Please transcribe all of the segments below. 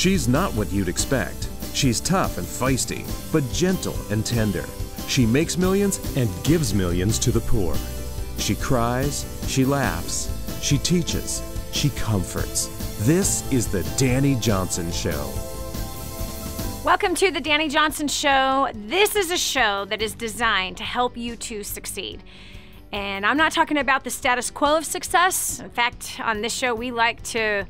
She's not what you'd expect. She's tough and feisty, but gentle and tender. She makes millions and gives millions to the poor. She cries, she laughs, she teaches, she comforts. This is the Dani Johnson Show. Welcome to the Dani Johnson Show. This is a show that is designed to help you to succeed. And I'm not talking about the status quo of success. In fact, on this show, we like to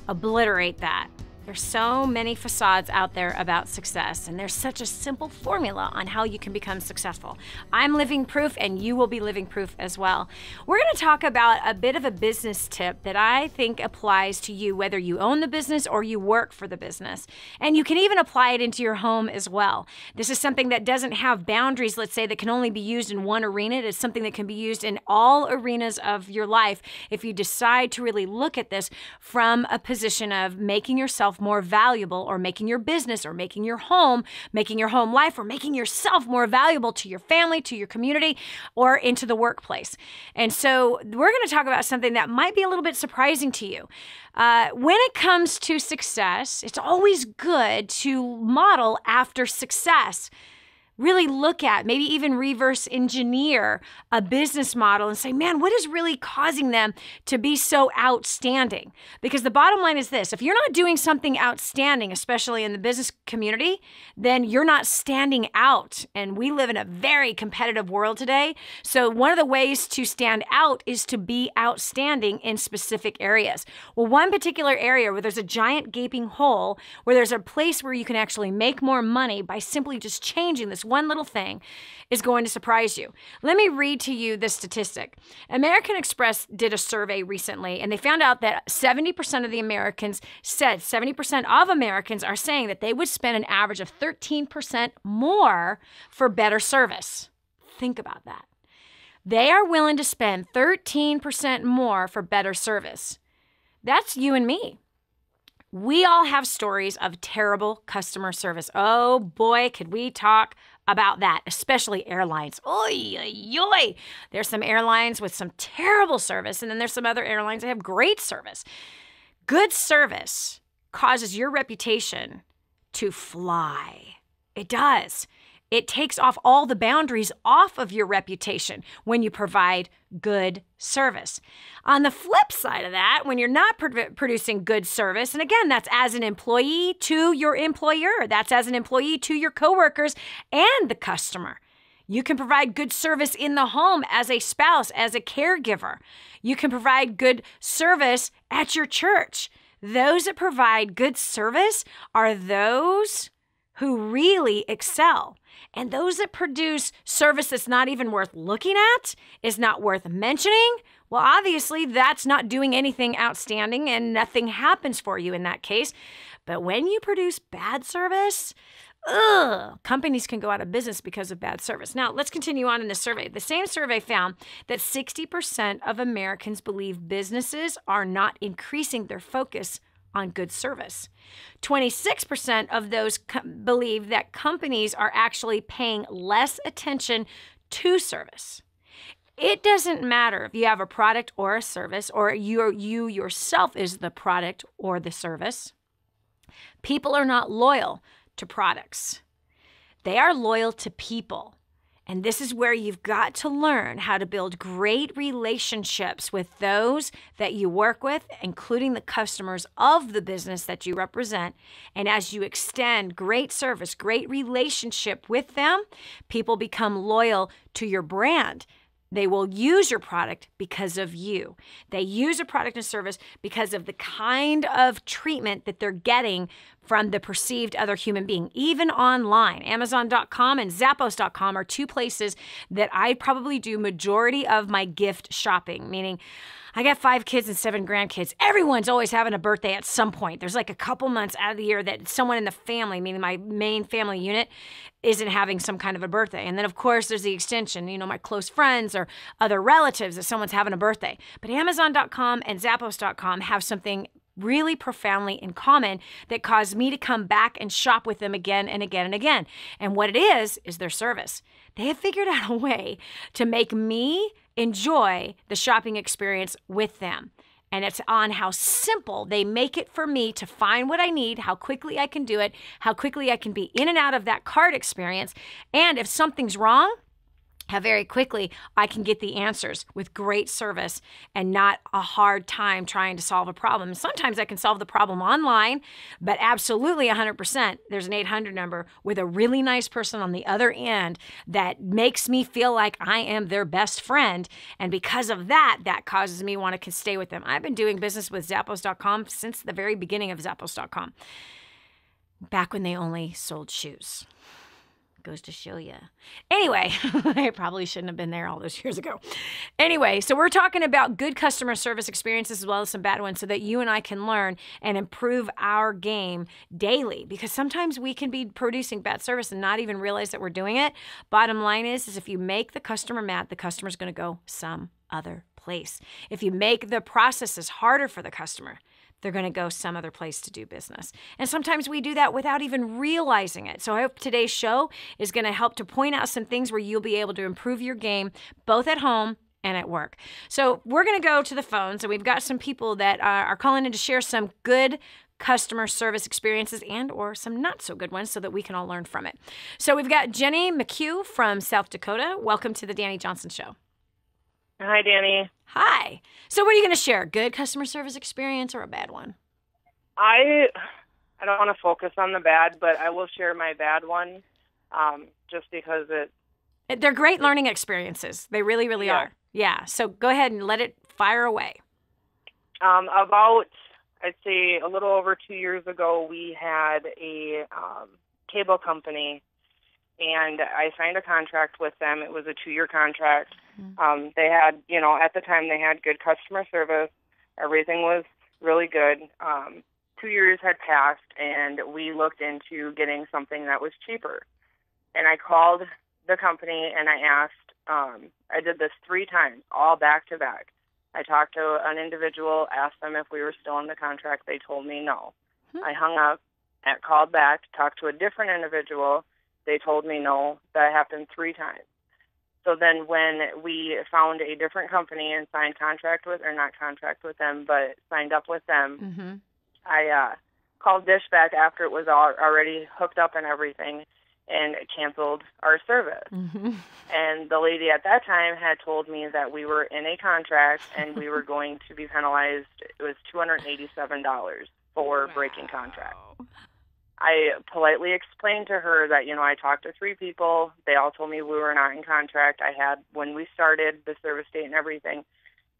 obliterate that. There's so many facades out there about success, and there's such a simple formula on how you can become successful. I'm living proof, and you will be living proof as well. We're going to talk about a bit of a business tip that I think applies to you, whether you own the business or you work for the business. And you can even apply it into your home as well. This is something that doesn't have boundaries, let's say, that can only be used in one arena. It is something that can be used in all arenas of your life if you decide to really look at this from a position of making yourself more valuable, or making your business, or making your home life, or making yourself more valuable to your family, to your community, or into the workplace. And so we're going to talk about something that might be a little bit surprising to you. When it comes to success, it's always good to model after success. Really look at, maybe even reverse engineer a business model and say, man, what is really causing them to be so outstanding? Because the bottom line is this: if you're not doing something outstanding, especially in the business community, then you're not standing out. And we live in a very competitive world today. So one of the ways to stand out is to be outstanding in specific areas. Well, one particular area where there's a giant gaping hole, where there's a place where you can actually make more money by simply just changing this one little thing, is going to surprise you. Let me read to you this statistic. American Express did a survey recently, and they found out that 70% of the Americans said, 70% of Americans are saying that they would spend an average of 13% more for better service. Think about that. They are willing to spend 13% more for better service. That's you and me. We all have stories of terrible customer service. Oh boy, could we talk about that, especially airlines. Oy, oy, oy. There's some airlines with some terrible service, and then there's some other airlines that have great service. Good service causes your reputation to fly. It does. It takes off all the boundaries off of your reputation when you provide good service. On the flip side of that, when you're not producing good service, and again, that's as an employee to your employer, that's as an employee to your coworkers and the customer. You can provide good service in the home as a spouse, as a caregiver. You can provide good service at your church. Those that provide good service are those who really excel. And those that produce service that's not even worth looking at, is not worth mentioning, well, obviously that's not doing anything outstanding, and nothing happens for you in that case. But when you produce bad service, companies can go out of business because of bad service. Now, let's continue on in the survey. The same survey found that 60% of Americans believe businesses are not increasing their focus on good service. 26% of those believe that companies are actually paying less attention to service. It doesn't matter if you have a product or a service, or you yourself is the product or the service. People are not loyal to products. They are loyal to people. And this is where you've got to learn how to build great relationships with those that you work with, including the customers of the business that you represent. And as you extend great service, great relationship with them, people become loyal to your brand. They will use your product because of you. They use a product and service because of the kind of treatment that they're getting from the perceived other human being. Even online, Amazon.com and Zappos.com are two places that I probably do majority of my gift shopping, meaning I got 5 kids and 7 grandkids. Everyone's always having a birthday at some point. There's like a couple months out of the year that someone in the family, meaning my main family unit, isn't having some kind of a birthday. And then, of course, there's the extension, my close friends or other relatives that someone's having a birthday. But Amazon.com and Zappos.com have something really profoundly in common that caused me to come back and shop with them again and again and again. And what it is their service. They have figured out a way to make me enjoy the shopping experience with them. And it's on how simple they make it for me to find what I need, how quickly I can do it, how quickly I can be in and out of that cart experience. And if something's wrong, how very quickly I can get the answers with great service and not a hard time trying to solve a problem. Sometimes I can solve the problem online, but absolutely 100%, there's an 800 number with a really nice person on the other end that makes me feel like I am their best friend. And because of that, that causes me want to stay with them. I've been doing business with Zappos.com since the very beginning of Zappos.com, back when they only sold shoes. Goes to show you. Anyway, I probably shouldn't have been there all those years ago. Anyway, so we're talking about good customer service experiences as well as some bad ones so that you and I can learn and improve our game daily, because sometimes we can be producing bad service and not even realize that we're doing it. Bottom line is if you make the customer mad, the customer's going to go some other place. If you make the processes harder for the customer, they're going to go some other place to do business. And sometimes we do that without even realizing it. So I hope today's show is going to help to point out some things where you'll be able to improve your game, both at home and at work. So we're going to go to the phones, and we've got some people that are calling in to share some good customer service experiences and or some not so good ones so that we can all learn from it. So we've got Jenny McHugh from South Dakota. Welcome to the Dani Johnson Show. Hi, Dani. Hi. So what are you going to share? Good customer service experience or a bad one? I don't want to focus on the bad, but I will share my bad one just because they're great learning experiences. They really, really are. Yeah. So go ahead and let it fire away. About, I'd say, a little over 2 years ago, we had a cable company, and I signed a contract with them. It was a 2-year contract. They had, at the time they had good customer service. Everything was really good. 2 years had passed, and we looked into getting something that was cheaper. And I called the company and I asked, I did this 3 times, all back to back. I talked to an individual, asked them if we were still in the contract. They told me no. I hung up and called back, talked to a different individual. They told me no. That happened 3 times. So then when we found a different company and signed not contract with them, but signed up with them, I called Dish back after it was already hooked up and everything and canceled our service. And the lady at that time had told me that we were in a contract and we were going to be penalized. It was $287 for breaking contract. I politely explained to her that, I talked to 3 people. They all told me we were not in contract. I had, when we started, the service date and everything,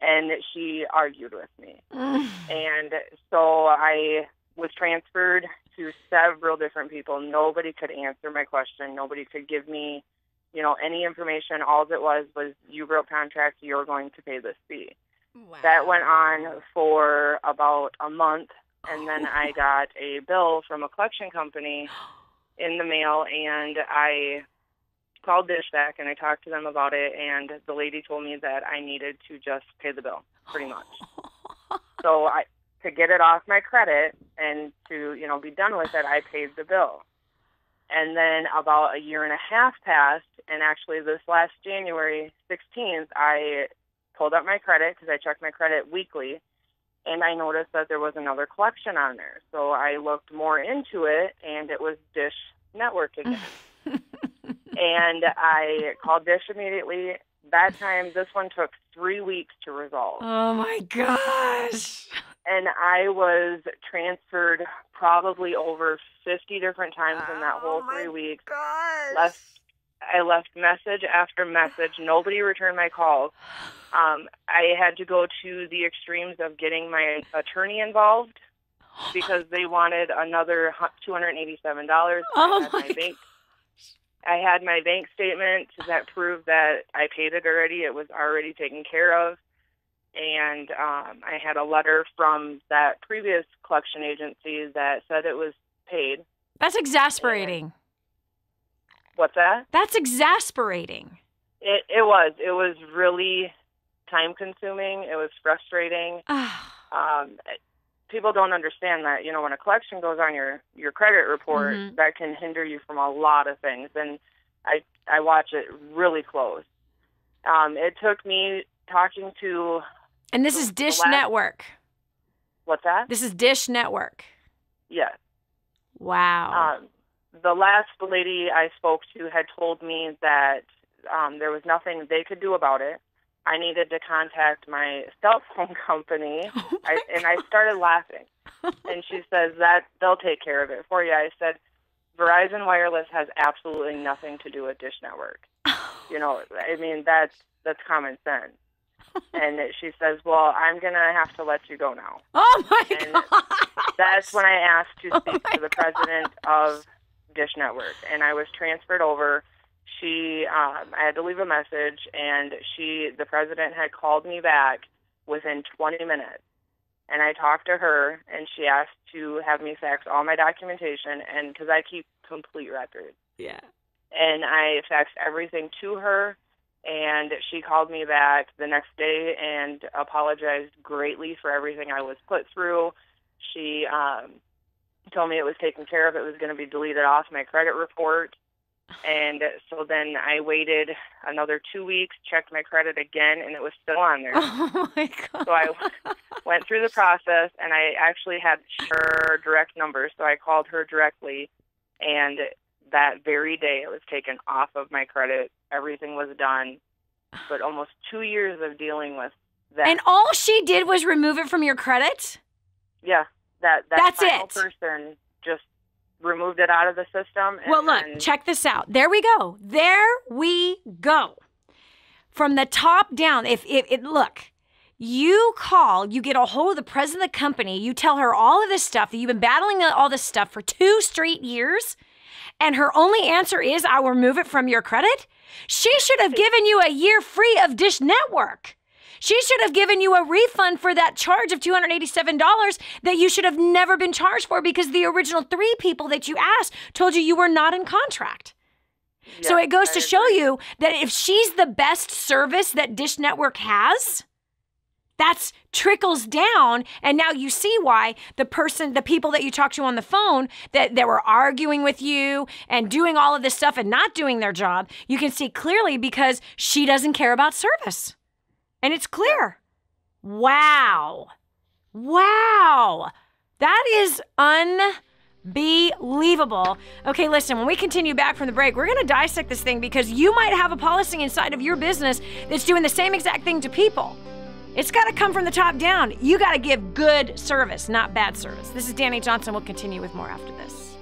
and she argued with me. And so I was transferred to several different people. Nobody could answer my question. Nobody could give me, any information. All it was you broke contract, you're going to pay this fee. Wow. That went on for about a month. And then I got a bill from a collection company in the mail, and I called Dish back and I talked to them about it, and the lady told me that I needed to just pay the bill, pretty much. So to get it off my credit and to, be done with it, I paid the bill. And then about 1.5 years passed, and actually this last January 16th, I pulled up my credit because I checked my credit weekly. And I noticed that there was another collection on there. So I looked more into it, and it was Dish Network again. And I called Dish immediately. That time, this one took 3 weeks to resolve. Oh, my gosh. And I was transferred probably over 50 different times in that whole 3 weeks. Gosh. I left message after message. Nobody returned my calls. I had to go to the extremes of getting my attorney involved because they wanted another $287. Oh, my gosh. I had my bank statement that proved that I paid it already. It was already taken care of. And I had a letter from that previous collection agency that said it was paid. That's exasperating. What's that? That's exasperating. It was. It was really time-consuming. It was frustrating. People don't understand that, when a collection goes on your credit report, that can hinder you from a lot of things. And I watch it really close. It took me talking to... And this is Dish Network. What's that? This is Dish Network. Yes. Wow. The last lady I spoke to had told me that there was nothing they could do about it. I needed to contact my cell phone company, and I started laughing. And she says that they'll take care of it for you. I said, Verizon Wireless has absolutely nothing to do with Dish Network. You know, I mean, that's common sense. And she says, well, I'm going to have to let you go now. Oh, my God. That's when I asked to speak to the president of Dish Network, and I was transferred over. I had to leave a message, and the president had called me back within 20 minutes. And I talked to her, and she asked to have me fax all my documentation, and because I keep complete records. Yeah. And I faxed everything to her, and she called me back the next day and apologized greatly for everything I was put through. She told me it was taken care of. It was going to be deleted off my credit report. And so then I waited another 2 weeks, checked my credit again, and it was still on there. Oh, my God. So I went through the process, and I actually had her direct number, so I called her directly, and that very day it was taken off of my credit. Everything was done, but almost 2 years of dealing with that. And all she did was remove it from your credit? Yeah, that's it. Person just removed it out of the system. And well, look, check this out. There we go. There we go. From the top down, look, you call, you get a hold of the president of the company, you tell her all of this stuff, that you've been battling all this stuff for 2 straight years, and her only answer is, I will remove it from your credit? She should have given you a year free of Dish Network. She should have given you a refund for that charge of $287 that you should have never been charged for because the original 3 people that you asked told you were not in contract. Yeah, so it goes to show you that if she's the best service that Dish Network has, that trickles down, and now you see why the people that you talked to on the phone that were arguing with you and doing all of this stuff and not doing their job, you can see clearly because she doesn't care about service. And it's clear. Wow. Wow. That is unbelievable. Okay, listen, when we continue back from the break, we're going to dissect this thing because you might have a policy inside of your business that's doing the same exact thing to people. It's got to come from the top down. You got to give good service, not bad service. This is Dani Johnson. We'll continue with more after this.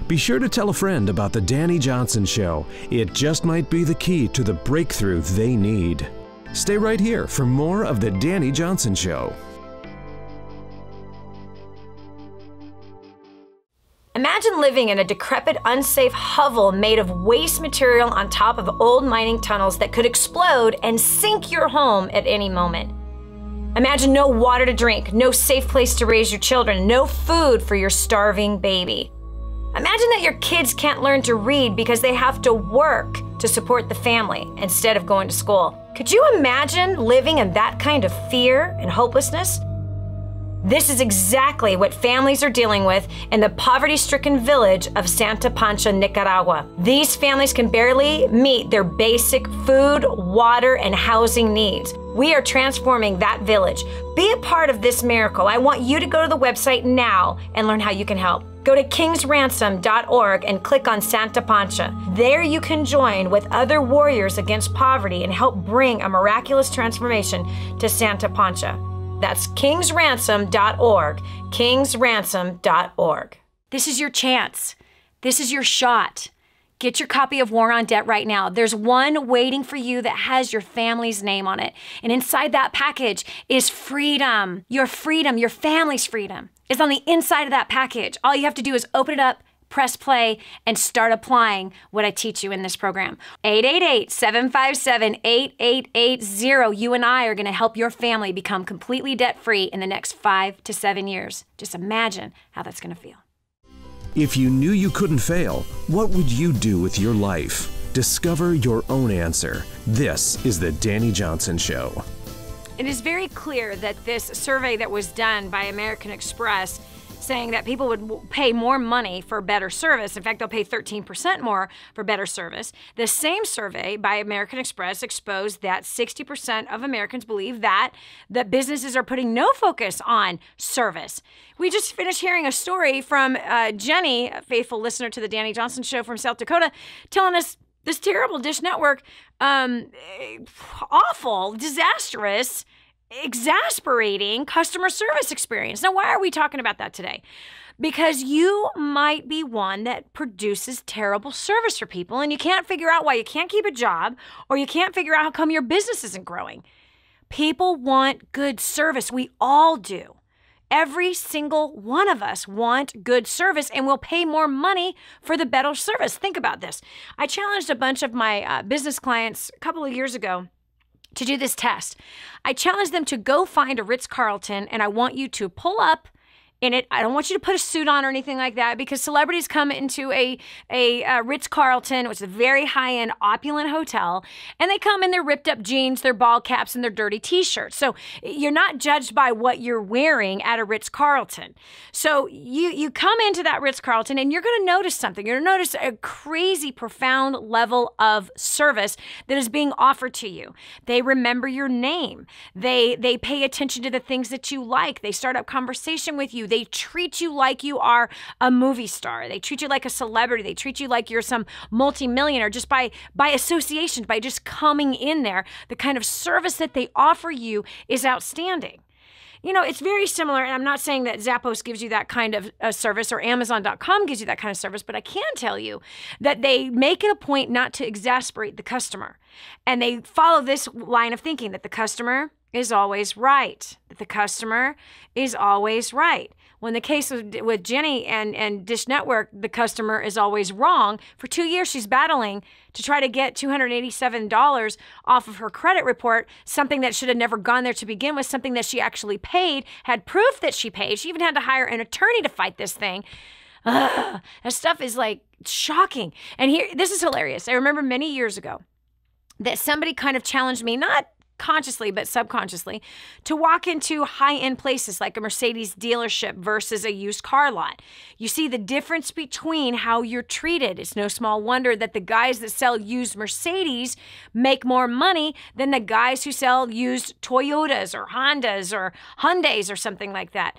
Be sure to tell a friend about the Dani Johnson Show. It just might be the key to the breakthrough they need. Stay right here for more of the Dani Johnson Show. Imagine living in a decrepit, unsafe hovel made of waste material on top of old mining tunnels that could explode and sink your home at any moment. Imagine no water to drink, no safe place to raise your children, no food for your starving baby. Imagine that your kids can't learn to read because they have to work to support the family instead of going to school. Could you imagine living in that kind of fear and hopelessness? This is exactly what families are dealing with in the poverty-stricken village of Santa Pancha, Nicaragua. These families can barely meet their basic food, water, and housing needs. We are transforming that village. Be a part of this miracle. I want you to go to the website now and learn how you can help. Go to kingsransom.org and click on Santa Pancha. There you can join with other warriors against poverty and help bring a miraculous transformation to Santa Pancha. That's kingsransom.org, kingsransom.org. This is your chance. This is your shot. Get your copy of War on Debt right now. There's one waiting for you that has your family's name on it. And inside that package is freedom. Your freedom, your family's freedom is on the inside of that package. All you have to do is open it up, press play, and start applying what I teach you in this program. 888-757-8880. You and I are going to help your family become completely debt-free in the next 5 to 7 years. Just imagine how that's going to feel. If you knew you couldn't fail, what would you do with your life? Discover your own answer. This is the Dani Johnson Show. It is very clear that this survey that was done by American Express saying that people would pay more money for better service. In fact, they'll pay 13% more for better service. The same survey by American Express exposed that 60% of Americans believe that businesses are putting no focus on service. We just finished hearing a story from Jenny, a faithful listener to the Dani Johnson Show from South Dakota, telling us this terrible Dish Network, awful, disastrous, exasperating customer service experience. Now, why are we talking about that today? Because you might be one that produces terrible service for people and you can't figure out why you can't keep a job, or you can't figure out how come your business isn't growing. People want good service. We all do. Every single one of us want good service, and we'll pay more money for the better service. Think about this. I challenged a bunch of my business clients a couple of years ago to do this test. I challenged them to go find a Ritz-Carlton, and I want you to pull up in it. I don't want you to put a suit on or anything like that, because celebrities come into a Ritz-Carlton, which is a very high-end, opulent hotel, and they come in their ripped up jeans, their ball caps, and their dirty t-shirts. So you're not judged by what you're wearing at a Ritz-Carlton. So you come into that Ritz-Carlton, and you're going to notice something. You're going to notice a crazy, profound level of service that is being offered to you. They remember your name. They pay attention to the things that you like. They start up conversation with you. They treat you like you are a movie star. They treat you like a celebrity. They treat you like you're some multimillionaire just by association, by just coming in there. The kind of service that they offer you is outstanding. You know, it's very similar, and I'm not saying that Zappos gives you that kind of service or Amazon.com gives you that kind of service, but I can tell you that they make it a point not to exasperate the customer. And they follow this line of thinking that the customer is always right, that the customer is always right. Well, in the case with Jenny and Dish Network, the customer is always wrong. For 2 years, she's battling to try to get $287 off of her credit report, something that should have never gone there to begin with, something that she actually paid, had proof that she paid. She even had to hire an attorney to fight this thing. That stuff is like shocking. And here, this is hilarious. I remember many years ago that somebody kind of challenged me, not consciously but subconsciously, to walk into high-end places like a Mercedes dealership versus a used car lot. You see the difference between how you're treated. It's no small wonder that the guys that sell used Mercedes make more money than the guys who sell used Toyotas or Hondas or Hyundais or something like that.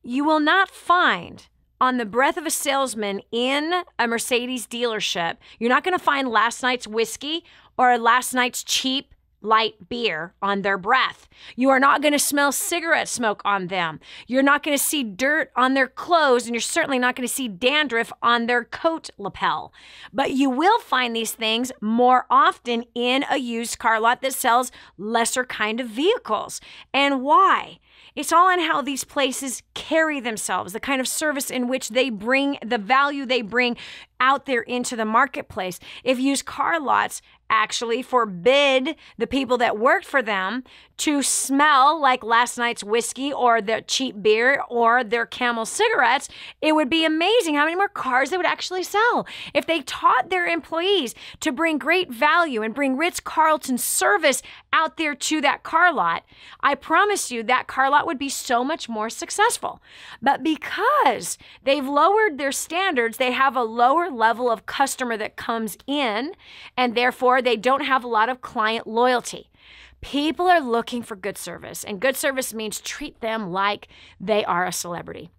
You will not find on the breath of a salesman in a Mercedes dealership, you're not going to find last night's whiskey or last night's cheap light beer on their breath. You are not going to smell cigarette smoke on them. You're not going to see dirt on their clothes, and you're certainly not going to see dandruff on their coat lapel. But you will find these things more often in a used car lot that sells lesser kind of vehicles. And why? It's all in how these places carry themselves, the kind of service in which they bring, the value they bring out there into the marketplace. If used car lots actually forbid the people that worked for them to smell like last night's whiskey or their cheap beer or their Camel cigarettes, it would be amazing how many more cars they would actually sell. If they taught their employees to bring great value and bring Ritz-Carlton service out there to that car lot, I promise you that car lot would be so much more successful. But because they've lowered their standards, they have a lower level of customer that comes in, and therefore they don't have a lot of client loyalty. People are looking for good service, and good service means treat them like they are a celebrity.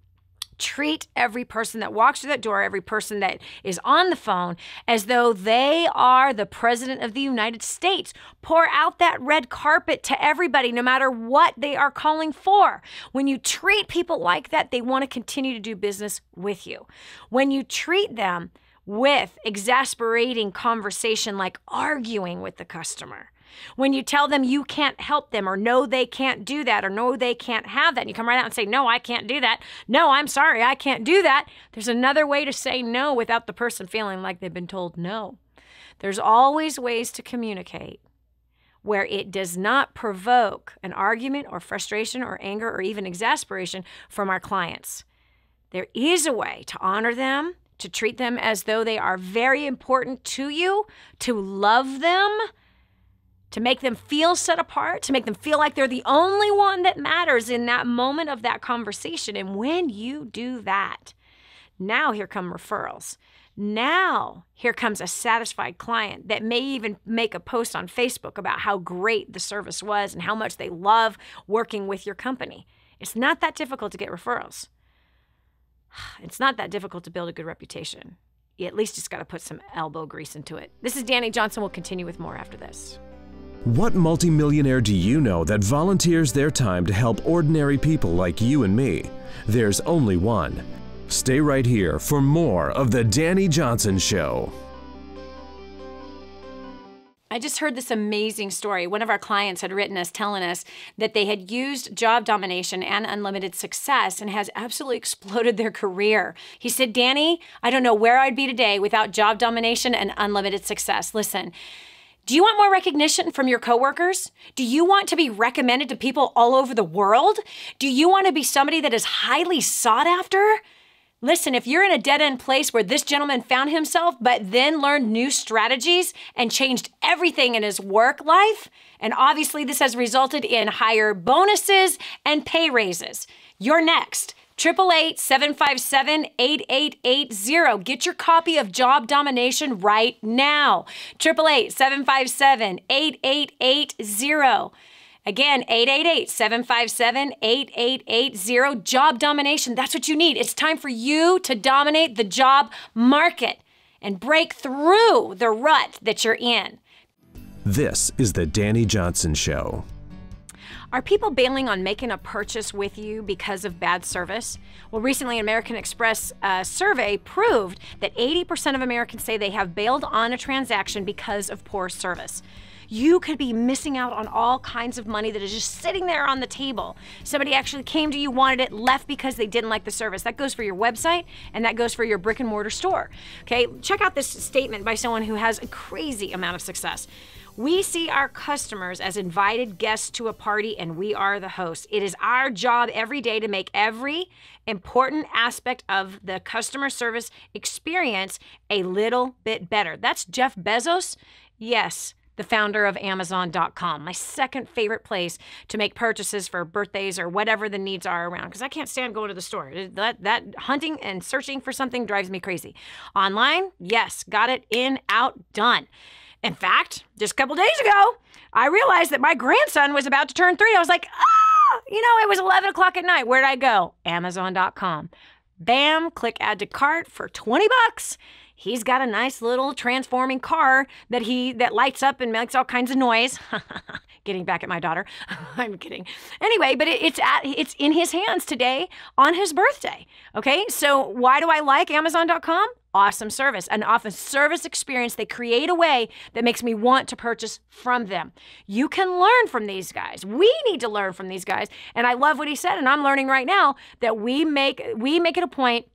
Treat every person that walks through that door, every person that is on the phone, as though they are the President of the United States. Pour out that red carpet to everybody, no matter what they are calling for. When you treat people like that, they want to continue to do business with you. When you treat them with exasperating conversation like arguing with the customer, when you tell them you can't help them, or no, they can't do that, or no, they can't have that, and you come right out and say, no, I can't do that. No, I'm sorry, I can't do that. There's another way to say no without the person feeling like they've been told no. There's always ways to communicate where it does not provoke an argument or frustration or anger or even exasperation from our clients. There is a way to honor them, to treat them as though they are very important to you, to love them, to make them feel set apart, to make them feel like they're the only one that matters in that moment of that conversation. And when you do that, now here come referrals. Now here comes a satisfied client that may even make a post on Facebook about how great the service was and how much they love working with your company. It's not that difficult to get referrals. It's not that difficult to build a good reputation. You at least just got to put some elbow grease into it. This is Dani Johnson. We'll continue with more after this. What multimillionaire do you know that volunteers their time to help ordinary people like you and me? There's only one. Stay right here for more of The Dani Johnson Show. I just heard this amazing story. One of our clients had written us telling us that they had used job domination and unlimited success and has absolutely exploded their career. He said, Dani, I don't know where I'd be today without job domination and unlimited success. Listen, do you want more recognition from your coworkers? Do you want to be recommended to people all over the world? Do you want to be somebody that is highly sought after? Listen, if you're in a dead-end place where this gentleman found himself, but then learned new strategies and changed everything in his work life, and obviously this has resulted in higher bonuses and pay raises, you're next. 888-757-8880. Get your copy of Job Domination right now. 888-757-8880. Again, 888-757-8880. Job domination. That's what you need. It's time for you to dominate the job market and break through the rut that you're in. This is The Dani Johnson Show. Are people bailing on making a purchase with you because of bad service? Well, recently, an American Express survey proved that 80% of Americans say they have bailed on a transaction because of poor service. You could be missing out on all kinds of money that is just sitting there on the table. Somebody actually came to you, wanted it, left because they didn't like the service. That goes for your website, and that goes for your brick and mortar store. Okay, check out this statement by someone who has a crazy amount of success. We see our customers as invited guests to a party, and we are the host. It is our job every day to make every important aspect of the customer service experience a little bit better. That's Jeff Bezos. Yes, the founder of Amazon.com, my second favorite place to make purchases for birthdays or whatever the needs are around, because I can't stand going to the store. That hunting and searching for something drives me crazy. Online, yes, got it in, out, done. In fact, just a couple days ago, I realized that my grandson was about to turn 3. I was like, it was 11 o'clock at night. Where'd I go? Amazon.com. Bam, click add to cart for $20. He's got a nice little transforming car that lights up and makes all kinds of noise. Getting back at my daughter. I'm kidding. Anyway, but it's in his hands today on his birthday. Okay, so why do I like Amazon.com? Awesome service, an awesome service experience. They create a way that makes me want to purchase from them. You can learn from these guys. We need to learn from these guys. And I love what he said, and I'm learning right now that we make it a point,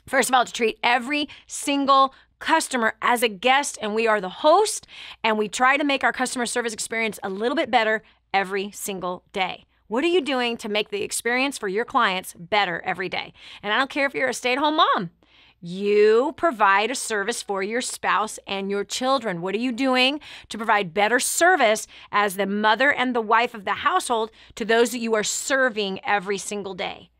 first of all, to treat every single customer as a guest, and we are the host, and we try to make our customer service experience a little bit better every single day. What are you doing to make the experience for your clients better every day? And I don't care if you're a stay-at-home mom. You provide a service for your spouse and your children. What are you doing to provide better service as the mother and the wife of the household to those that you are serving every single day?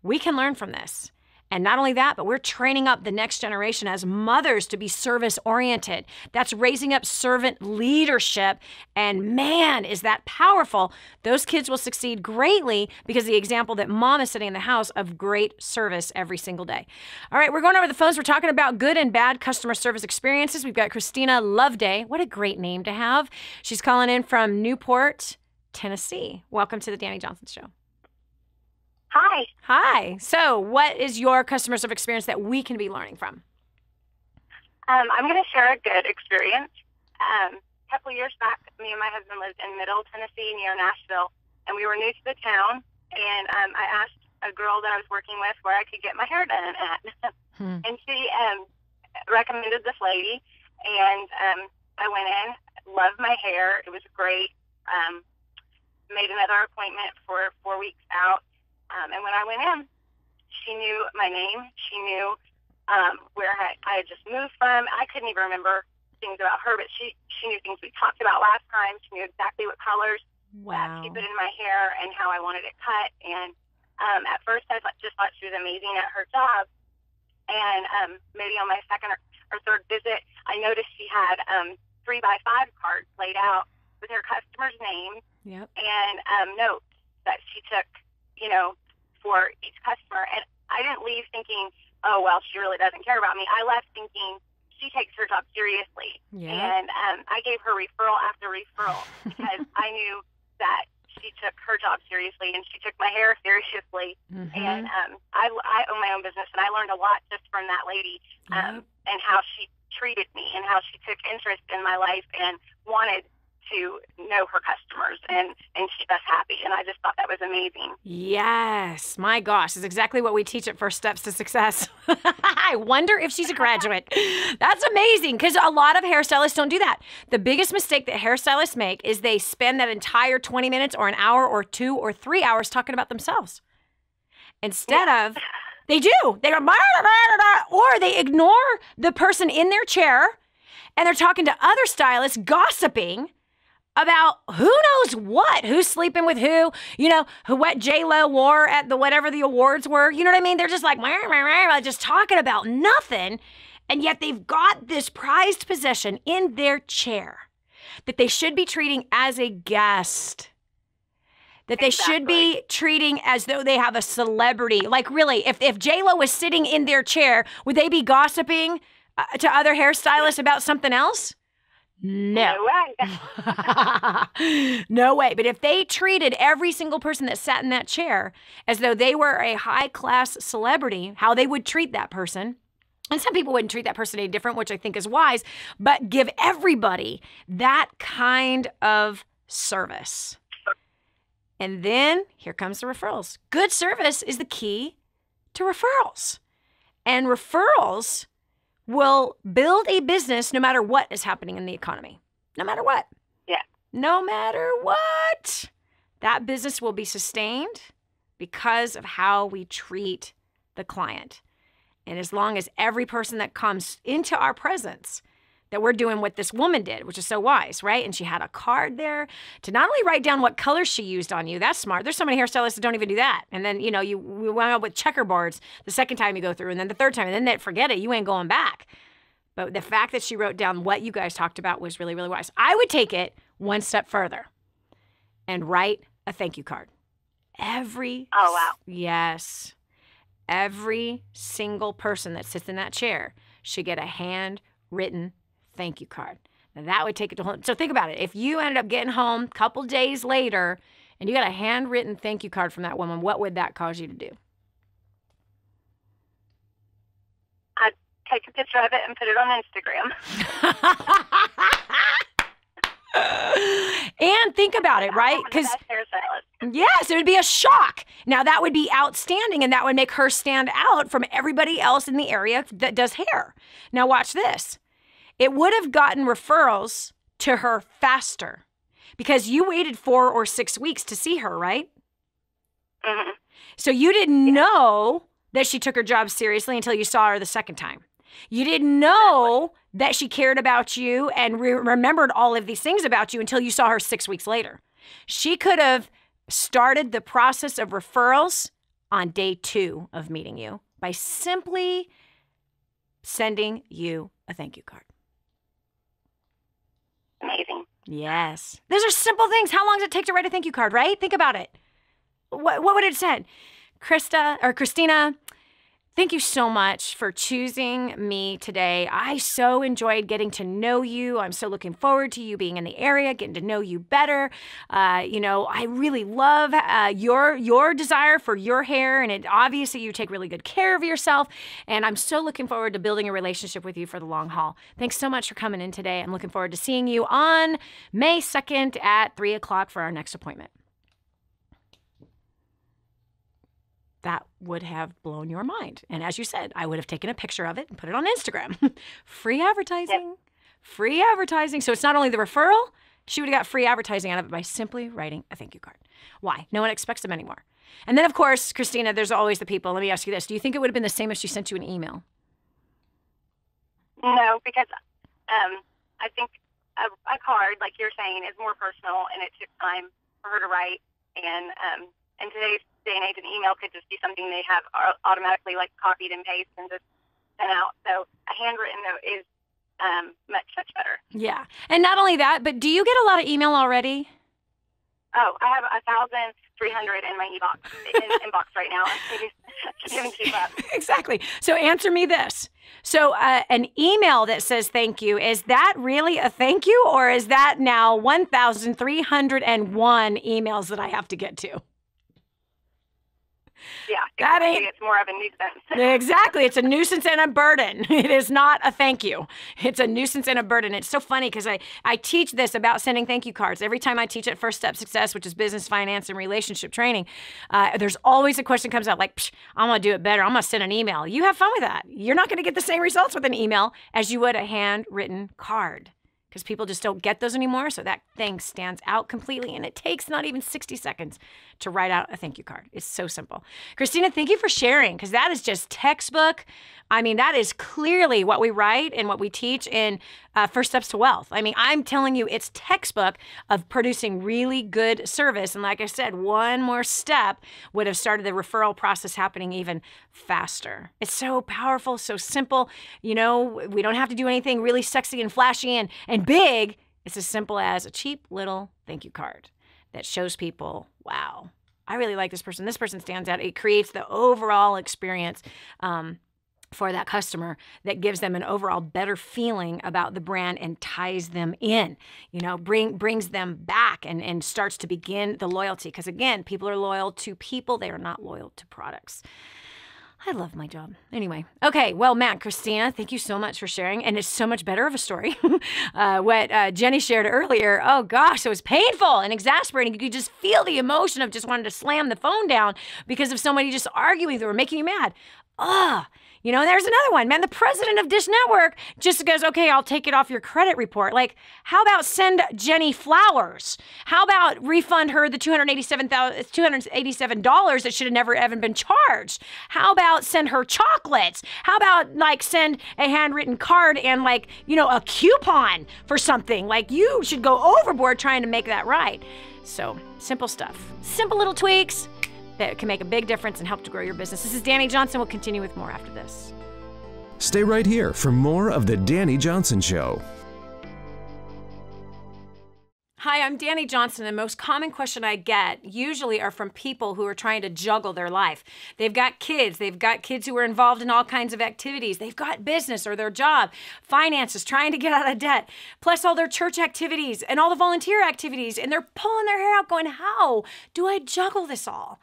We can learn from this. And not only that, but we're training up the next generation as mothers to be service-oriented. That's raising up servant leadership. And man, is that powerful. Those kids will succeed greatly because of the example that mom is setting in the house of great service every single day. All right, we're going over the phones. We're talking about good and bad customer service experiences. We've got Christina Loveday. What a great name to have. She's calling in from Newport, Tennessee. Welcome to the Dani Johnson Show. Hi. Hi. So what is your customer service experience that we can be learning from? I'm going to share a good experience. A couple of years back, me and my husband lived in Middle Tennessee near Nashville, and we were new to the town, and I asked a girl that I was working with where I could get my hair done at. And she recommended this lady, and I went in, loved my hair. It was great. Made another appointment for 4 weeks out. And when I went in, she knew my name. She knew where I had just moved from. I couldn't even remember things about her, but she knew things we talked about last time. She knew exactly what colors she put in my hair and how I wanted it cut. And at first, I just thought she was amazing at her job. And maybe on my second or third visit, I noticed she had 3x5 cards laid out with her customer's name and notes that she took, you know, for each customer. And I didn't leave thinking, oh, well, she really doesn't care about me. I left thinking she takes her job seriously. And I gave her referral after referral because I knew that she took her job seriously and she took my hair seriously. And I own my own business, and I learned a lot just from that lady and how she treated me and how she took interest in my life and wanted to know her customers and keep us happy. And I just thought that was amazing. Yes. My gosh, it's exactly what we teach at First Steps to Success. I wonder if she's a graduate. That's amazing, because a lot of hairstylists don't do that. The biggest mistake that hairstylists make is they spend that entire 20 minutes or an hour or 2 or 3 hours talking about themselves. Instead of, they do. They go, or they ignore the person in their chair and they're talking to other stylists, gossiping about who knows what, who's sleeping with who, you know, what J-Lo wore at the whatever the awards were. You know what I mean? They're just like, just talking about nothing. And yet they've got this prized possession in their chair that they should be treating as a guest. That they should be treating as though they have a celebrity. Like, really, if J-Lo was sitting in their chair, would they be gossiping to other hairstylists about something else? No. No way. No way. But if they treated every single person that sat in that chair as though they were a high-class celebrity, how they would treat that person, and some people wouldn't treat that person any different, which I think is wise, but give everybody that kind of service. And then here comes the referrals. Good service is the key to referrals. And referrals will build a business no matter what is happening in the economy. No matter what. Yeah. No matter what. That business will be sustained because of how we treat the client. And as long as every person that comes into our presence, that we're doing what this woman did, which is so wise, right? And she had a card there to not only write down what colors she used on you. That's smart. There's so many hairstylists that don't even do that. And then, you know, we wound up with checkerboards the second time you go through, and then the third time, and then they forget it. You ain't going back. But the fact that she wrote down what you guys talked about was really, really wise. I would take it one step further and write a thank you card. Yes. Every single person that sits in that chair should get a handwritten thank you card. Now that would take it to home. So think about it. If you ended up getting home a couple days later and you got a handwritten thank you card from that woman, what would that cause you to do? I'd take a picture of it and put it on Instagram. And think about it, right? Because yes, it would be a shock. Now that would be outstanding, and that would make her stand out from everybody else in the area that does hair. Now watch this. It would have gotten referrals to her faster because you waited 4 or 6 weeks to see her, right? Mm-hmm. So you didn't know that she took her job seriously until you saw her the second time. You didn't know that she cared about you and remembered all of these things about you until you saw her 6 weeks later. She could have started the process of referrals on day 2 of meeting you by simply sending you a thank you card. Amazing. Yes. Those are simple things. How long does it take to write a thank you card, right? Think about it. What would it have said? Christina, thank you so much for choosing me today. I so enjoyed getting to know you. I'm so looking forward to you being in the area, getting to know you better. I really love your desire for your hair, and obviously you take really good care of yourself. And I'm so looking forward to building a relationship with you for the long haul. Thanks so much for coming in today. I'm looking forward to seeing you on May 2nd at 3 o'clock for our next appointment. That would have blown your mind. And as you said, I would have taken a picture of it and put it on Instagram. Free advertising. Yep. Free advertising. So it's not only the referral, she would have got free advertising out of it by simply writing a thank you card. Why? No one expects them anymore. And then, of course, Christina, there's always the people. Let me ask you this. Do you think it would have been the same if she sent you an email? No, because I think a card, like you're saying, is more personal, and it took time for her to write. And in today's day and age, an email could just be something they have automatically like copied and pasted and just sent out. So a handwritten note is much better. Yeah. And not only that, but do you get a lot of email already? Oh, I have 1,300 in my inbox right now. I can't even keep up. Exactly. So answer me this. So an email that says thank you, is that really a thank you, or is that now 1,301 emails that I have to get to? Yeah, that ain't. It's more of a nuisance. Exactly. It's a nuisance and a burden. It is not a thank you. It's a nuisance and a burden. It's so funny because I teach this about sending thank you cards. Every time I teach at First Step Success, which is business, finance, and relationship training, there's always a question comes out like, I'm going to do it better. I'm going to send an email. You have fun with that. You're not going to get the same results with an email as you would a handwritten card, because people just don't get those anymore. So that thing stands out completely, and it takes not even 60 seconds to write out a thank you card. It's so simple. Christina, thank you for sharing, because that is just textbook. I mean, that is clearly what we write and what we teach in First Steps to Wealth. I mean, I'm telling you, it's textbook of producing really good service. And like I said, one more step would have started the referral process happening even faster. It's so powerful, so simple. You know, we don't have to do anything really sexy and flashy and big. It's as simple as a cheap little thank you card that shows people, wow, I really like this person. This person stands out. It creates the overall experience for that customer that gives them an overall better feeling about the brand and ties them in, you know, brings them back and starts to begin the loyalty. Because again, people are loyal to people. They are not loyal to products. I love my job. Anyway, okay. Well, Matt, Christina, thank you so much for sharing. And it's so much better of a story. What Jenny shared earlier, oh gosh, it was painful and exasperating. You could just feel the emotion of just wanting to slam the phone down because of somebody just arguing or making you mad. You know, there's another one, man. The president of Dish Network just goes, okay, I'll take it off your credit report. Like, how about send Jenny flowers? How about refund her the $287 that should have never even been charged? How about send her chocolates? How about like send a handwritten card and like, you know, a coupon for something? Like, you should go overboard trying to make that right. So simple stuff, simple little tweaks that can make a big difference and help to grow your business. This is Dani Johnson. We'll continue with more after this. Stay right here for more of The Dani Johnson Show. Hi, I'm Dani Johnson. The most common question I get usually are from people who are trying to juggle their life. They've got kids who are involved in all kinds of activities. They've got business or their job, finances, trying to get out of debt, plus all their church activities and all the volunteer activities. And they're pulling their hair out going, how do I juggle this all?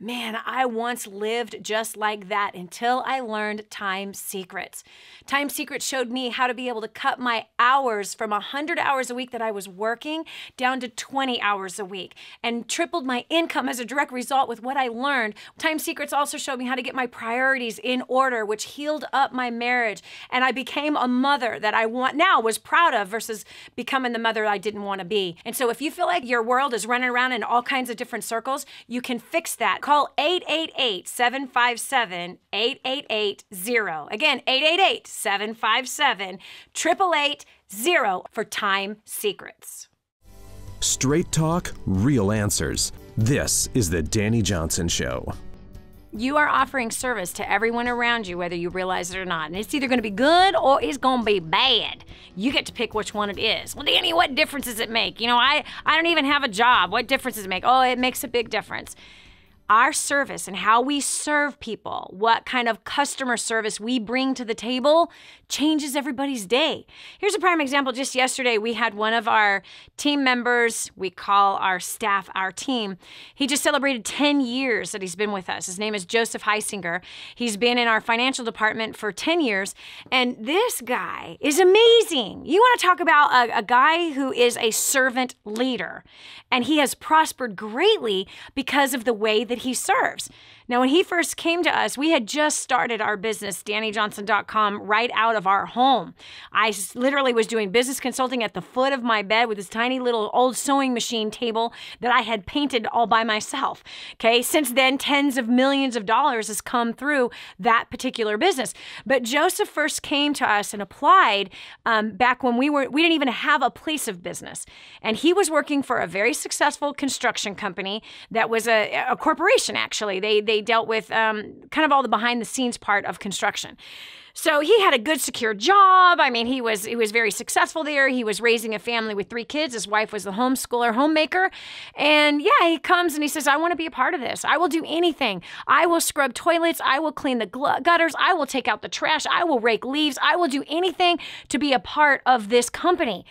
Man, I once lived just like that until I learned Time Secrets. Time Secrets showed me how to be able to cut my hours from 100 hours a week that I was working down to 20 hours a week and tripled my income as a direct result with what I learned. Time Secrets also showed me how to get my priorities in order, which healed up my marriage. And I became a mother that I was proud of versus becoming the mother I didn't want to be. And so if you feel like your world is running around in all kinds of different circles, you can fix that. Call 888-757-8880. Again, 888-757-8880 for Time Secrets. Straight talk, real answers. This is The Dani Johnson Show. You are offering service to everyone around you, whether you realize it or not. And it's either going to be good or it's going to be bad. You get to pick which one it is. Well, Dani, what difference does it make? You know, I don't even have a job. What difference does it make? Oh, it makes a big difference. Our service and how we serve people, what kind of customer service we bring to the table changes everybody's day. Here's a prime example. Just yesterday, we had one of our team members, we call our staff our team. He just celebrated 10 years that he's been with us. His name is Joseph Heisinger. He's been in our financial department for 10 years. And this guy is amazing. You want to talk about a guy who is a servant leader. And he has prospered greatly because of the way that that he serves. Now, when he first came to us, we had just started our business, DaniJohnson.com, right out of our home. I literally was doing business consulting at the foot of my bed with this tiny little old sewing machine table that I had painted all by myself. Okay, since then, tens of millions of dollars has come through that particular business. But Joseph first came to us and applied back when we didn't even have a place of business. And he was working for a very successful construction company that was a corporation, actually. They dealt with kind of all the behind the scenes part of construction. So he had a good, secure job. I mean, he was very successful there. He was raising a family with 3 kids. His wife was the homeschooler, homemaker. And yeah, he comes and he says, I want to be a part of this. I will do anything. I will scrub toilets. I will clean the gutters. I will take out the trash. I will rake leaves. I will do anything to be a part of this company.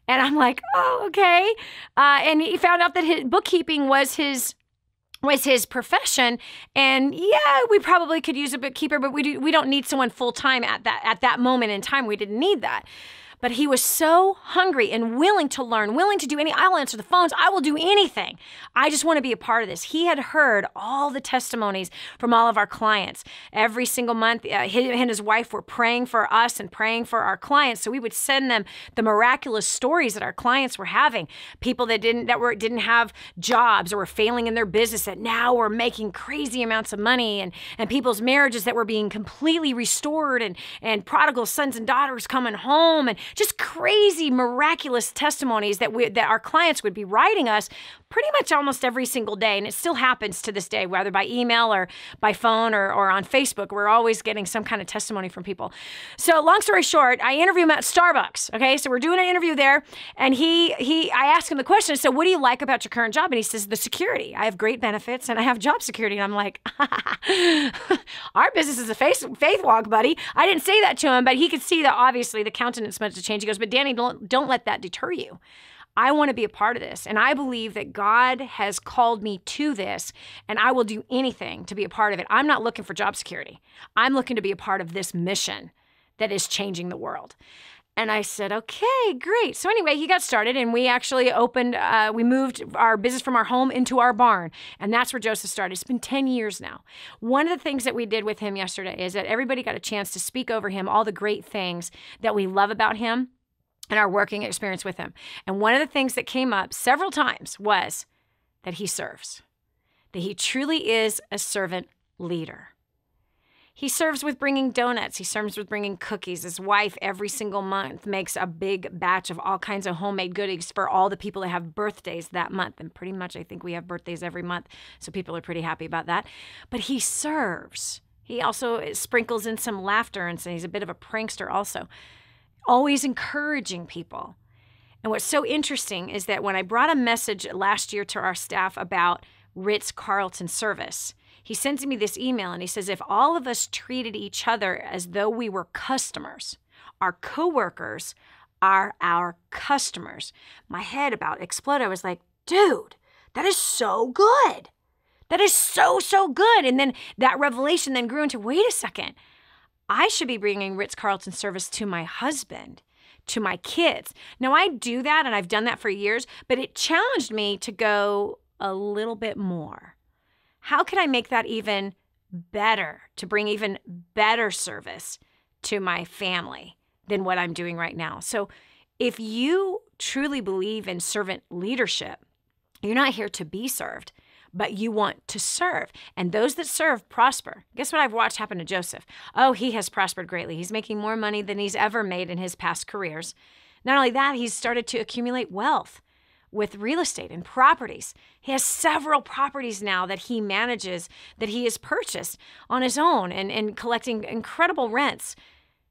And I'm like, oh, okay. And he found out that his bookkeeping was his profession. And yeah, we probably could use a bookkeeper, but we don't need someone full time at that moment in time. We didn't need that. But he was so hungry and willing to learn, willing to do I'll answer the phones. I will do anything. I just want to be a part of this. He had heard all the testimonies from all of our clients. Every single month, he and his wife were praying for us and praying for our clients. So we would send them the miraculous stories that our clients were having. People that didn't have jobs or were failing in their business that now were making crazy amounts of money, and people's marriages that were being completely restored, and prodigal sons and daughters coming home, and just crazy, miraculous testimonies that our clients would be writing us pretty much almost every single day. And it still happens to this day, whether by email or by phone or on Facebook. We're always getting some kind of testimony from people. So long story short, I interview him at Starbucks. Okay, so we're doing an interview there, and I asked him the question. So what do you like about your current job? And he says, the security. I have great benefits and I have job security. And I'm like, our business is a faith walk, buddy. I didn't say that to him, but he could see that obviously the countenance meant to change. He goes, but Dani, don't let that deter you. I want to be a part of this. And I believe that God has called me to this, and I will do anything to be a part of it. I'm not looking for job security. I'm looking to be a part of this mission that is changing the world. And I said, okay, great. So anyway, he got started, and we actually we moved our business from our home into our barn. And that's where Joseph started. It's been 10 years now. One of the things that we did with him yesterday is that everybody got a chance to speak over him, all the great things that we love about him and our working experience with him. And one of the things that came up several times was that he serves, that he truly is a servant leader. He serves with bringing donuts. He serves with bringing cookies. His wife every single month makes a big batch of all kinds of homemade goodies for all the people that have birthdays that month. And pretty much I think we have birthdays every month, so people are pretty happy about that. But he serves. He also sprinkles in some laughter, and so he's a bit of a prankster also. Always encouraging people. And what's so interesting is that when I brought a message last year to our staff about Ritz-Carlton service, he sends me this email and he says, if all of us treated each other as though we were customers, our coworkers are our customers. My head about exploded. I was like, dude, that is so good. That is so, so good. And then that revelation then grew into, wait a second, I should be bringing Ritz-Carlton service to my husband, to my kids. Now, I do that, and I've done that for years, but it challenged me to go a little bit more. How can I make that even better, to bring even better service to my family than what I'm doing right now? So if you truly believe in servant leadership, you're not here to be served, but you want to serve. And those that serve prosper. Guess what I've watched happen to Joseph? Oh, he has prospered greatly. He's making more money than he's ever made in his past careers. Not only that, he's started to accumulate wealth with real estate and properties. He has several properties now that he manages, that he has purchased on his own and collecting incredible rents.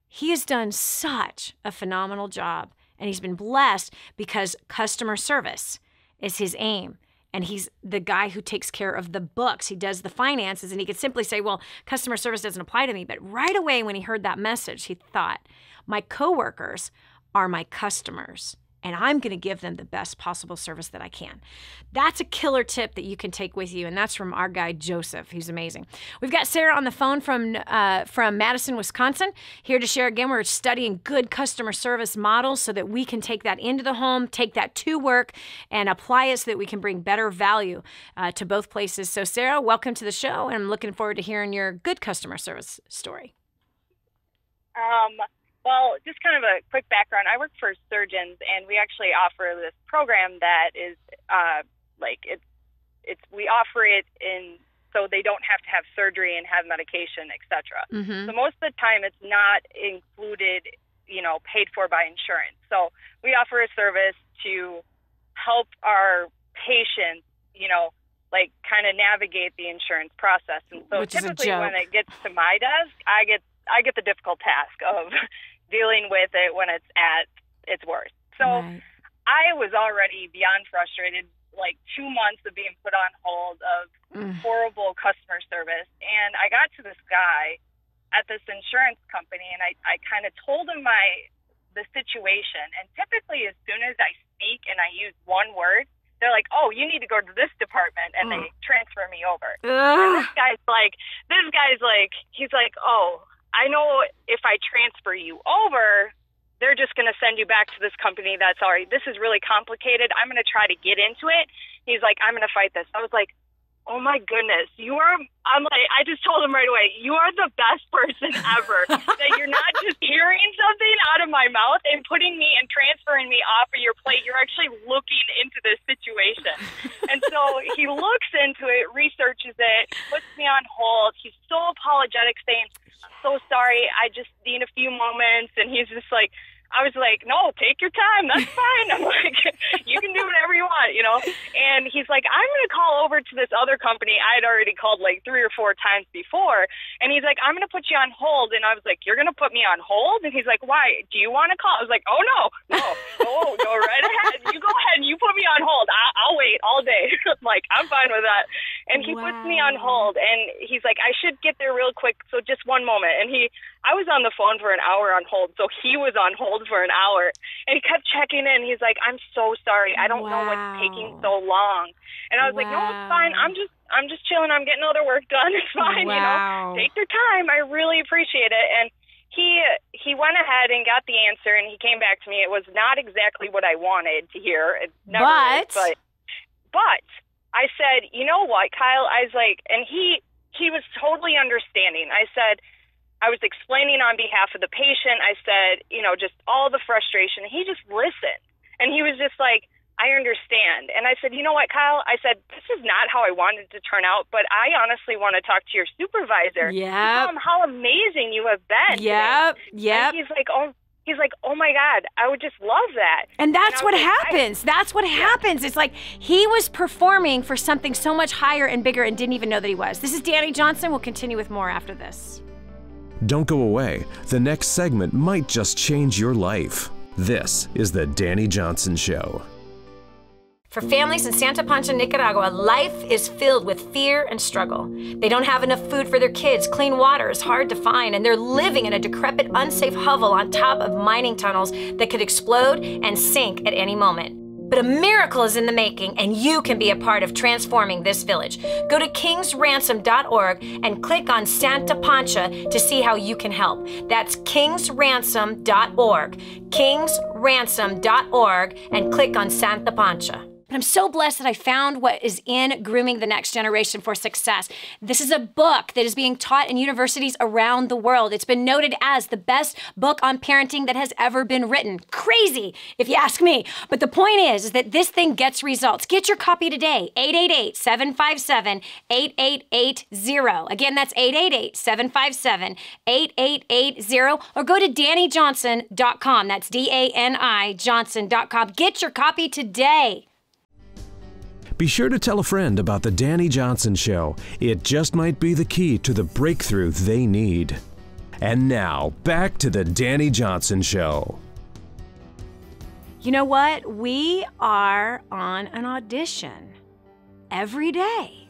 He has done such a phenomenal job, and he's been blessed because customer service is his aim. And he's the guy who takes care of the books. He does the finances, and he could simply say, well, customer service doesn't apply to me. But right away when he heard that message, he thought, my coworkers are my customers, and I'm going to give them the best possible service that I can. That's a killer tip that you can take with you, and that's from our guy, Joseph, who's amazing. We've got Sarah on the phone from Madison, Wisconsin, here to share again. We're studying good customer service models so that we can take that into the home, take that to work, and apply it so that we can bring better value to both places. So Sarah, welcome to the show, and I'm looking forward to hearing your good customer service story. Well, just kind of a quick background. I work for surgeons, and we actually offer this program that is we offer it in so they don't have to have surgery and have medication, etc. So most of the time, it's not included, paid for by insurance. So we offer a service to help our patients, kind of navigate the insurance process. And so typically when it gets to my desk, I get the difficult task of dealing with it when it's at its worst. So I was already beyond frustrated, like 2 months of being put on hold of horrible customer service. And I got to this guy at this insurance company, and I kind of told him the situation. And typically as soon as I speak and I use one word, they're like, oh, you need to go to this department, and they transfer me over. And this guy's like, he's like, oh, I know if I transfer you over, they're just going to send you back to this company that's already, this is really complicated. I'm going to try to get into it. He's like, I'm going to fight this. I was like, oh my goodness, I just told him right away, you are the best person ever. That you're not just hearing something out of my mouth and putting me and transferring me off of your plate. You're actually looking into this situation. And so he looks into it, researches it, puts me on hold. He's so apologetic, saying, I'm so sorry, I just need a few moments. And he's just like, I was like, no, take your time. That's fine. I'm like, you can do whatever you want, And he's like, I'm going to call over to this other company I had already called like 3 or 4 times before. And he's like, I'm going to put you on hold. And I was like, you're going to put me on hold? And he's like, why? Do you want to call? I was like, oh, no, go right ahead. You go ahead and you put me on hold. I'll wait all day. Like, I'm fine with that. And he puts me on hold. And he's like, I should get there real quick. So just one moment. And I was on the phone for an hour on hold. So he was on hold for an hour, and he kept checking in. He's like, I'm so sorry. I don't know what's taking so long. And I was like, no, it's fine. I'm just chilling. I'm getting other work done. It's fine. Take your time. I really appreciate it. And he went ahead and got the answer, and he came back to me. It was not exactly what I wanted to hear. It never is, but I said, you know what, Kyle? I was like, and he was totally understanding. I was explaining on behalf of the patient. I said, just all the frustration. He just listened. And he was just like, I understand. And I said, you know what, Kyle? I said, this is not how I wanted to turn out, but I honestly want to talk to your supervisor. Yeah. Tell him how amazing you have been. Yep. And he's like, oh my God, I would just love that. And that's what happens. That's what happens. It's like he was performing for something so much higher and bigger and didn't even know that he was. This is Dani Johnson. We'll continue with more after this. Don't go away. The next segment might just change your life. This is the Dani Johnson Show. For families in Santa Pancha, Nicaragua, life is filled with fear and struggle. They don't have enough food for their kids, clean water is hard to find, and they're living in a decrepit, unsafe hovel on top of mining tunnels that could explode and sink at any moment. But a miracle is in the making, and you can be a part of transforming this village. Go to kingsransom.org and click on Santa Pancha to see how you can help. That's kingsransom.org, kingsransom.org, and click on Santa Pancha. But I'm so blessed that I found what is in Grooming the Next Generation for Success. This is a book that is being taught in universities around the world. It's been noted as the best book on parenting that has ever been written. Crazy, if you ask me. But the point is that this thing gets results. Get your copy today, 888-757-8880. Again, that's 888-757-8880. Or go to DaniJohnson.com. That's D-A-N-I Johnson.com. Get your copy today. Be sure to tell a friend about the Dani Johnson Show. It just might be the key to the breakthrough they need. And now, back to the Dani Johnson Show. You know what? We are on an audition every day.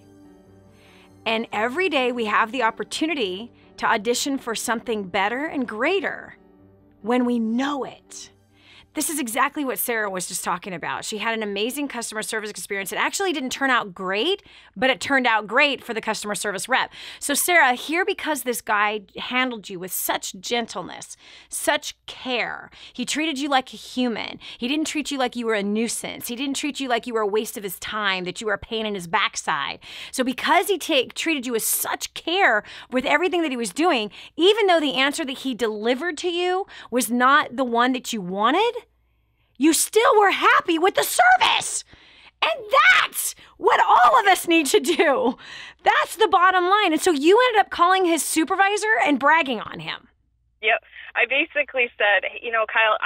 And every day we have the opportunity to audition for something better and greater when we know it. This is exactly what Sarah was just talking about. She had an amazing customer service experience. It actually didn't turn out great, but it turned out great for the customer service rep. So Sarah, here, because this guy handled you with such gentleness, such care, he treated you like a human. He didn't treat you like you were a nuisance. He didn't treat you like you were a waste of his time, that you were a pain in his backside. So because he treated you with such care with everything that he was doing, even though the answer that he delivered to you was not the one that you wanted, you still were happy with the service. And that's what all of us need to do. That's the bottom line. And so you ended up calling his supervisor and bragging on him. Yep. I basically said, Kyle,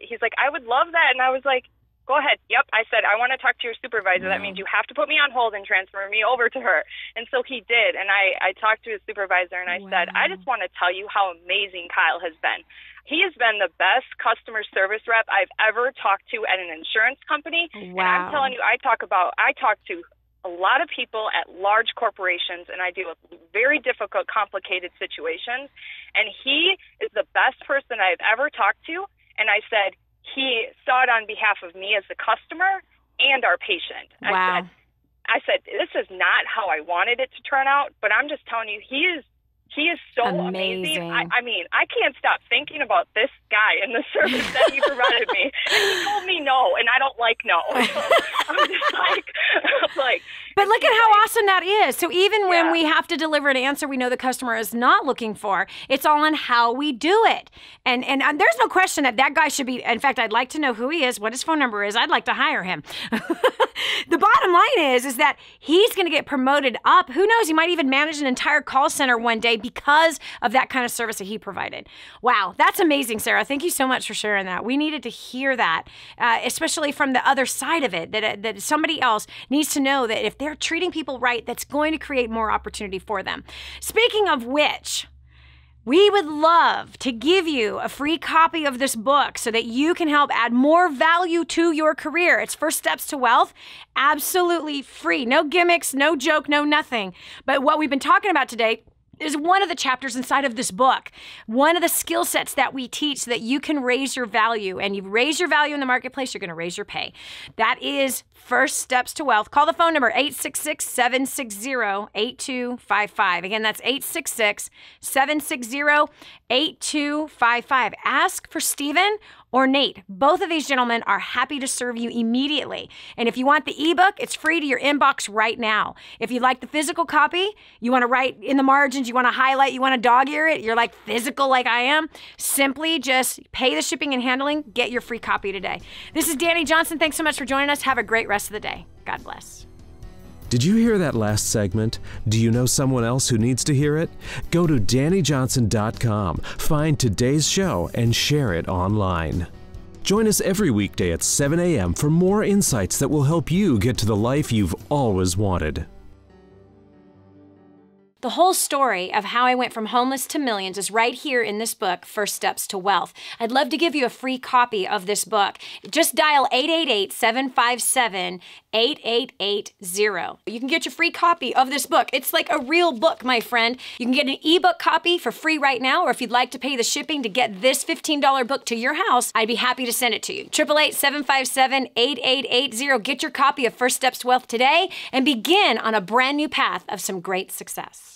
he's like, I would love that. And I was like, go ahead. Yep. I said, I want to talk to your supervisor. That means you have to put me on hold and transfer me over to her. And so he did. And I talked to his supervisor and I said, I just want to tell you how amazing Kyle has been. He has been the best customer service rep I've ever talked to at an insurance company. Wow. And I'm telling you, I talk to a lot of people at large corporations, and I deal with very difficult, complicated situations. And he is the best person I've ever talked to. And I said, he saw it on behalf of me as the customer and our patient. Wow. I said, this is not how I wanted it to turn out, but I'm just telling you, he is so amazing. I mean, I can't stop thinking about this guy and the service that he provided me. And he told me no, and I don't like no. I'm just like. But look at how awesome that is. So even when we have to deliver an answer we know the customer is not looking for, it's all on how we do it. And there's no question that guy should be, in fact, I'd like to know who he is, what his phone number is. I'd like to hire him. The bottom line is that he's going to get promoted up. Who knows? He might even manage an entire call center one day because of that kind of service that he provided. Wow, that's amazing, Sarah. Thank you so much for sharing that. We needed to hear that, especially from the other side of it, that somebody else needs to know that if they're treating people right, that's going to create more opportunity for them. Speaking of which, we would love to give you a free copy of this book so that you can help add more value to your career. It's First Steps to Wealth, absolutely free. No gimmicks, no joke, no nothing. But what we've been talking about today is one of the chapters inside of this book. One of the skill sets that we teach so that you can raise your value. And you raise your value in the marketplace, you're going to raise your pay. That is First Steps to Wealth. Call the phone number 866-760-8255. Again, that's 866-760-8255. Ask for Stephen or Nate. Both of these gentlemen are happy to serve you immediately. And if you want the ebook, it's free to your inbox right now. If you'd like the physical copy, you want to write in the margins, you want to highlight, you want to dog ear it, you're like physical like I am, simply just pay the shipping and handling, get your free copy today. This is Dani Johnson. Thanks so much for joining us. Have a great rest of the day. God bless. Did you hear that last segment? Do you know someone else who needs to hear it? Go to DaniJohnson.com, find today's show, and share it online. Join us every weekday at 7 a.m. for more insights that will help you get to the life you've always wanted. The whole story of how I went from homeless to millions is right here in this book, First Steps to Wealth. I'd love to give you a free copy of this book. Just dial 888-757-8880. You can get your free copy of this book. It's like a real book, my friend. You can get an ebook copy for free right now, or if you'd like to pay the shipping to get this $15 book to your house, I'd be happy to send it to you. 888-757-8880. Get your copy of First Steps to Wealth today and begin on a brand new path of some great success.